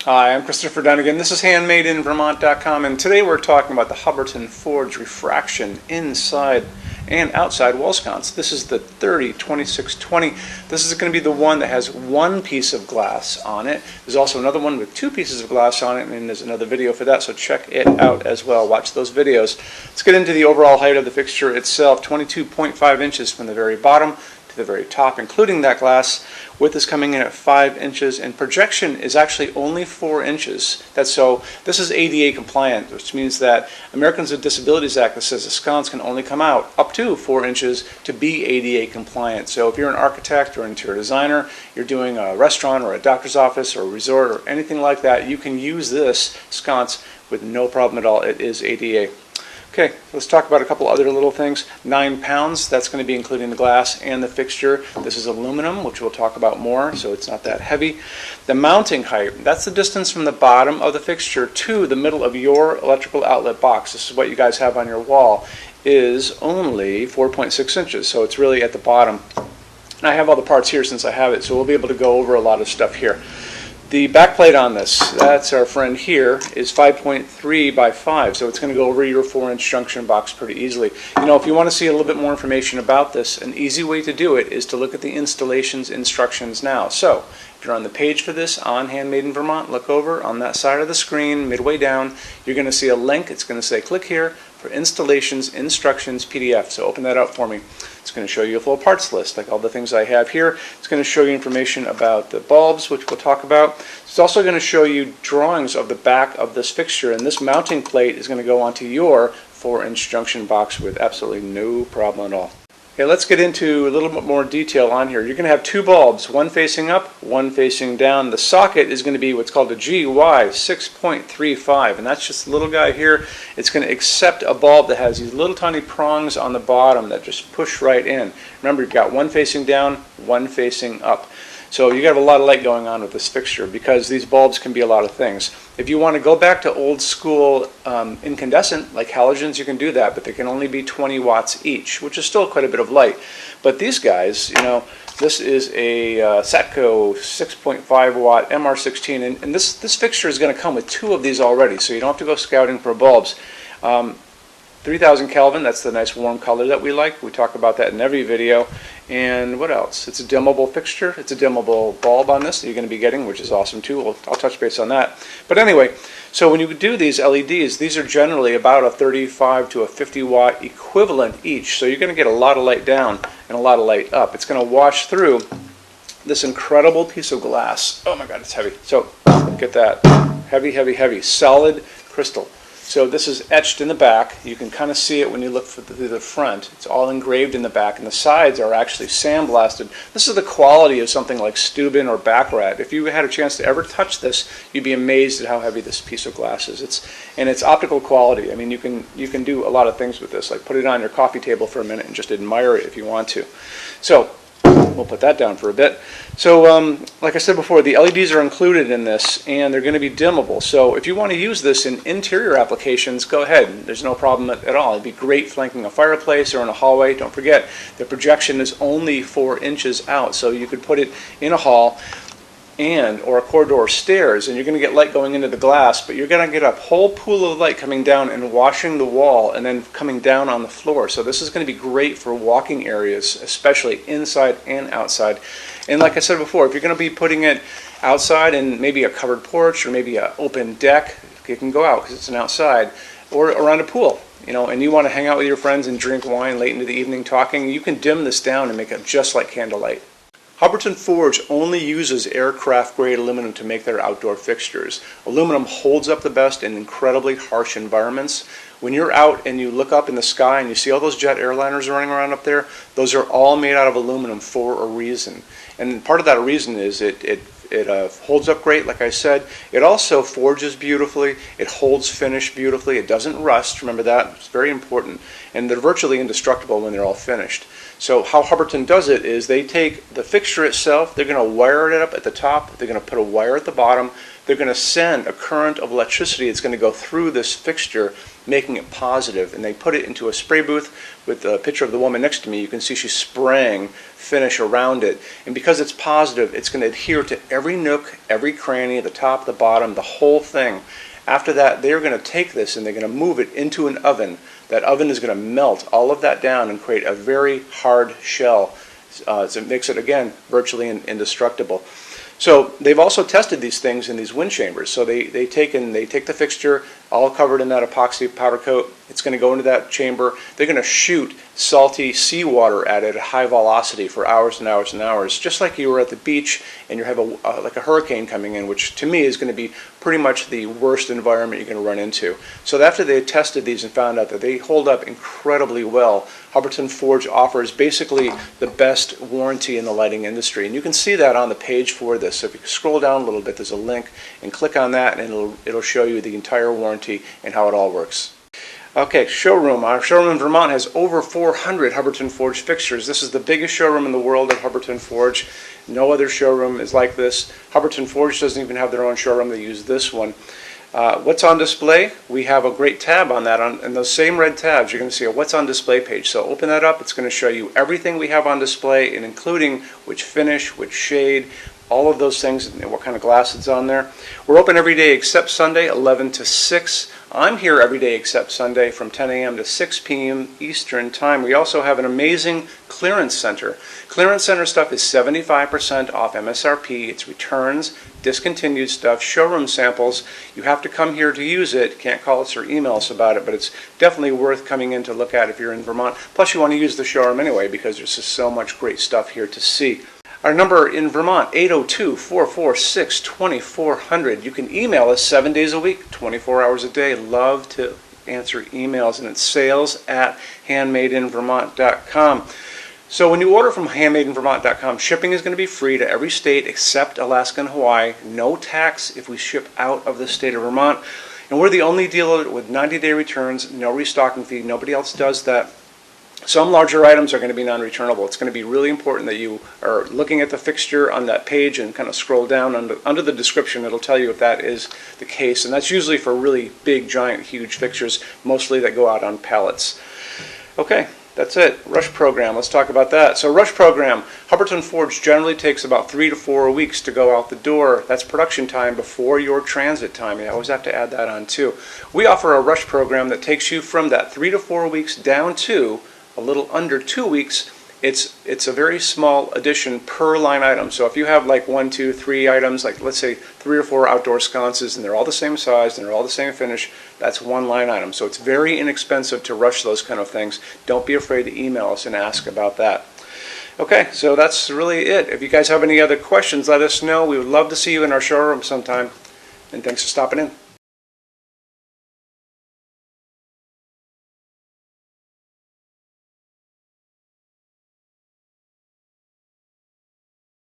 Hi, I'm Christopher Dunnigan. This is HandmadeInVermont.com, and today we're talking about the Hubbardton Forge Refraction inside and outside wall sconce. This is the 30-26-20. This is going to be the one that has one piece of glass on it. There's also another one with two pieces of glass on it, and there's another video for that, so check it out as well. Watch those videos. Let's get into the overall height of the fixture itself. 22.5 inches from the very bottom to the very top, including that glass. Width is coming in at 5 inches, and projection is actually only 4 inches. This is ADA compliant, which means that Americans with Disabilities Act that says a sconce can only come out up to 4 inches to be ADA compliant. So if you're an architect or an interior designer, you're doing a restaurant or a doctor's office or a resort or anything like that, you can use this sconce with no problem at all. It is ADA. Okay, let's talk about a couple other little things. 9 pounds, that's going to be including the glass and the fixture. This is aluminum, which we'll talk about more, so it's not that heavy. The mounting height, that's the distance from the bottom of the fixture to the middle of your electrical outlet box. This is what you guys have on your wall, is only 4.6 inches, so it's really at the bottom. And I have all the parts here since I have it, so we'll be able to go over a lot of stuff here. The back plate on this, that's our friend here, is 5.3 by 5, so it's going to go over your 4-inch junction box pretty easily. You know, if you want to see a little bit more information about this, an easy way to do it is to look at the installations instructions now. So, if you're on the page for this on Handmade in Vermont, look over on that side of the screen, midway down, you're going to see a link. It's going to say click here for installations instructions PDF. So open that up for me. It's going to show you a full parts list, like all the things I have here. It's going to show you information about the bulbs, which we'll talk about. It's also going to show you drawings of the back of this fixture, and this mounting plate is going to go onto your 4-inch junction box with absolutely no problem at all. Okay, let's get into a little bit more detail on here. You're going to have two bulbs, one facing up, one facing down. The socket is going to be what's called a GY 6.35, and that's just a little guy here. It's going to accept a bulb that has these little tiny prongs on the bottom that just push right in. Remember, you've got one facing down, one facing up. So you have a lot of light going on with this fixture because these bulbs can be a lot of things. If you want to go back to old school incandescent, like halogens, you can do that, but they can only be 20 watts each, which is still quite a bit of light. But these guys, you know, this is a Satco 6.5 watt MR16, and this fixture is going to come with two of these already, so you don't have to go scouting for bulbs. 3000 Kelvin, that's the nice warm color that we like. We talk about that in every video. And what else? It's a dimmable fixture. It's a dimmable bulb on this that you're going to be getting, which is awesome too. I'll touch base on that. But anyway, so when you do these LEDs, these are generally about a 35 to a 50 watt equivalent each. So you're going to get a lot of light down and a lot of light up. It's going to wash through this incredible piece of glass. Oh my God, it's heavy. So get that. Heavy, heavy, heavy. Solid crystal. So this is etched in the back. You can kind of see it when you look through the front. It's all engraved in the back, and the sides are actually sandblasted. This is the quality of something like Steuben or Baccarat. If you had a chance to ever touch this, you'd be amazed at how heavy this piece of glass is. It's optical quality. I mean, you can do a lot of things with this, like put it on your coffee table for a minute and just admire it if you want to. So we'll put that down for a bit. So like I said before, the LEDs are included in this, and they're going to be dimmable. So if you want to use this in interior applications, go ahead. There's no problem at all. It'd be great flanking a fireplace or in a hallway. Don't forget, the projection is only 4 inches out, so you could put it in a hall or a corridor stairs, and you're going to get light going into the glass, but you're going to get a whole pool of light coming down and washing the wall and then coming down on the floor. So this is going to be great for walking areas, especially inside and outside. And like I said before, if you're going to be putting it outside in maybe a covered porch or maybe an open deck, it can go out because it's an outside, or around a pool, you know, and you want to hang out with your friends and drink wine late into the evening talking, you can dim this down and make it just like candlelight. Hubbardton Forge only uses aircraft-grade aluminum to make their outdoor fixtures. Aluminum holds up the best in incredibly harsh environments. When you're out and you look up in the sky and you see all those jet airliners running around up there, those are all made out of aluminum for a reason. And part of that reason is it holds up great, like I said. It also forges beautifully. It holds finish beautifully. It doesn't rust. Remember that. It's very important. And they're virtually indestructible when they're all finished. So how Hubbardton does it is they take the fixture itself, they're going to wire it up at the top, they're going to put a wire at the bottom, they're going to send a current of electricity that's going to go through this fixture, making it positive, and they put it into a spray booth with a picture of the woman next to me. You can see she's spraying finish around it, and because it's positive, it's going to adhere to every nook, every cranny, the top, the bottom, the whole thing. After that, they're going to take this and they're going to move it into an oven. That oven is going to melt all of that down and create a very hard shell. So it makes it, again, virtually indestructible. So they've also tested these things in these wind chambers. So they take the fixture, all covered in that epoxy powder coat. It's going to go into that chamber. They're going to shoot salty seawater at it at high velocity for hours and hours and hours, just like you were at the beach and you have like a hurricane coming in, which to me is going to be pretty much the worst environment you're going to run into. So after they tested these and found out that they hold up incredibly well, Hubbardton Forge offers basically the best warranty in the lighting industry. And you can see that on the page for this. So if you scroll down a little bit, there's a link, and click on that and it'll show you the entire warranty and how it all works. Okay, showroom. Our showroom in Vermont has over 400 Hubbardton Forge fixtures. This is the biggest showroom in the world of Hubbardton Forge. No other showroom is like this. Hubbardton Forge doesn't even have their own showroom. They use this one. What's on display? We have a great tab on that. And those same red tabs, you're going to see a what's on display page. So open that up. It's going to show you everything we have on display, and including which finish, which shade, all of those things, and what kind of glass it's on there. We're open every day except Sunday, 11 to 6. I'm here every day except Sunday from 10 a.m. to 6 p.m. Eastern Time. We also have an amazing clearance center. Clearance center stuff is 75% off MSRP. It's returns, discontinued stuff, showroom samples. You have to come here to use it. Can't call us or email us about it, but it's definitely worth coming in to look at if you're in Vermont. Plus you want to use the showroom anyway because there's just so much great stuff here to see. Our number in Vermont, 802-446-2400. You can email us 7 days a week, 24 hours a day. Love to answer emails, and it's sales@HandmadeInVermont.com. So when you order from HandmadeInVermont.com, shipping is going to be free to every state except Alaska and Hawaii. No tax if we ship out of the state of Vermont. And we're the only dealer with 90-day returns, no restocking fee. Nobody else does that. Some larger items are going to be non-returnable. It's going to be really important that you are looking at the fixture on that page and kind of scroll down under the description. It'll tell you if that is the case. And that's usually for really big, giant, huge fixtures, mostly that go out on pallets. Okay, that's it. Rush program. Let's talk about that. So rush program, Hubbardton Forge generally takes about 3 to 4 weeks to go out the door. That's production time before your transit time. You always have to add that on too. We offer a rush program that takes you from that 3 to 4 weeks down to a little under 2 weeks. It's a very small addition per line item. So if you have like 1, 2, 3 items, like let's say 3 or 4 outdoor sconces, and they're all the same size and they're all the same finish, that's one line item. So it's very inexpensive to rush those kind of things. Don't be afraid to email us and ask about that. Okay, so that's really it. If you guys have any other questions, let us know. We would love to see you in our showroom sometime. And thanks for stopping in.